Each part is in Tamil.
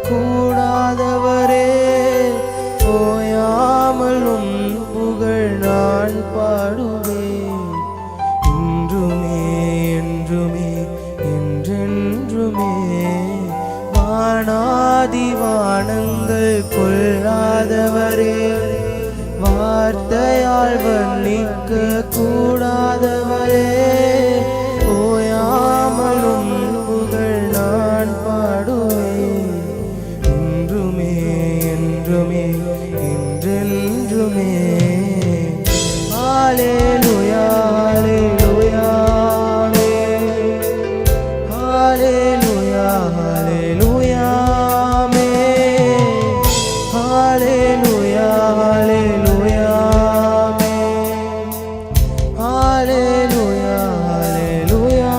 கூடாதவரே, ஓயாமலும் புகழ் நான் பாடுவேன். இன்றுமே என்றுமே என்றென்றுமே வானாதி வானங்கள் கொள்ளாதவரே, வார்த்தையால் வர்ணிக்க கூடாதவரே, ஓயாமலும் புகழ் நான் பாடுவேன். இன்றுமே என்றுமே என்றென்றுமே. ஹல்லேலூயா ஹல்லேலூயா ஹல்லேலூயா ஹல்லேலூயா ஹல்லேலூயா ஹல்லேலூயா ஹல்லேலூயா ஹல்லேலூயா.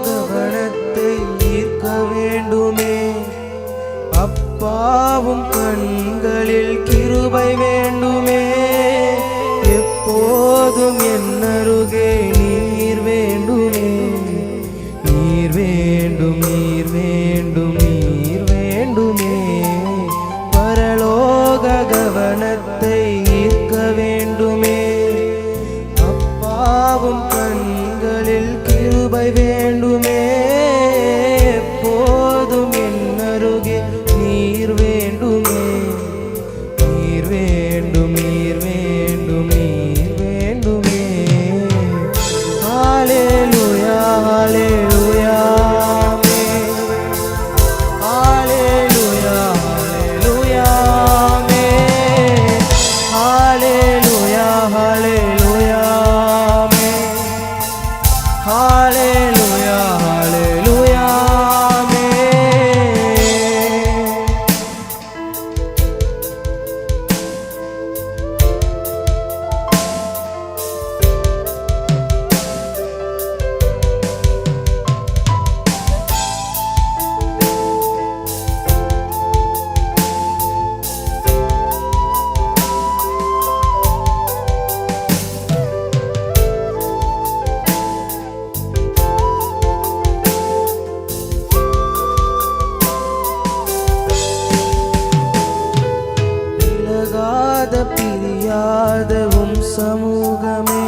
கவனத்தை ஈர்க்க வேண்டுமே, அப்பாவும் கண்களில் கிருபை வேண்டுமே, எப்போதும் என்னருகே நீர் வேண்டுமே. நீர் வேண்டும் நீர் வேண்டும் நீர் வேண்டுமே, பரலோக கவனத்தை ஈர்க்க வேண்டுமே, அப்பாவும் கண்களில் கிருபை வேண்டுமே, எப்போதும் என்னருகே நீர் வேண்டுமே. நீர் வேண்டும் நீர் வேண்டும் நீர் வேண்டுமே. ஹல்லேலூயா ஹல்லேலூயா ஹல்லேலூயா ஹல்லேலூயா ஹல்லேலூயா ஹல்லேலூயா ஹல்லேலூயா. பிரியாத சமூகமே,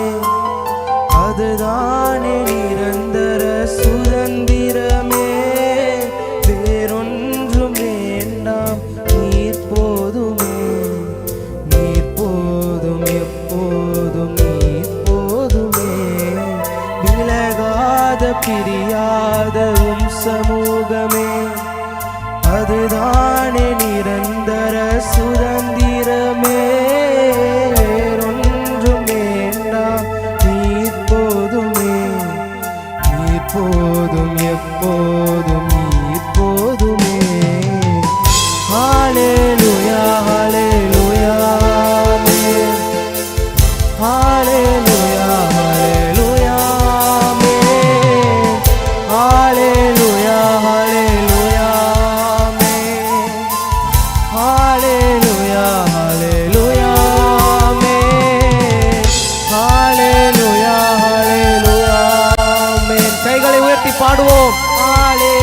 அதுதானே நிரந்தர சுதந்திரமே. வேறொன்றும் வேண்டாம், நீர் போதுமே. நீர் போதும் எப்போதும் நீர் போதுமே. விலகாத பிரியாத சமூகமே, அதுதானே நிரந்தர சுதந்திரமே. வேறொன்றும் வேண்டாம், நீர் போதுமே. நீர் போதும் எப்போதும் நீர் போதுமே. ஹல்லேலூயா ஹல்லேலூயா ஹல்லேலூயா ஹல்லேலூயா ஹல்லேலூயா ஹல்லேலூயா ஹல்லேலூயா ஹல்லேலூயா ஹல்லேலூயா ஹல்லேலூயா. கைகளை உயர்த்தி பாடுவோம். ஹல்லேலூயா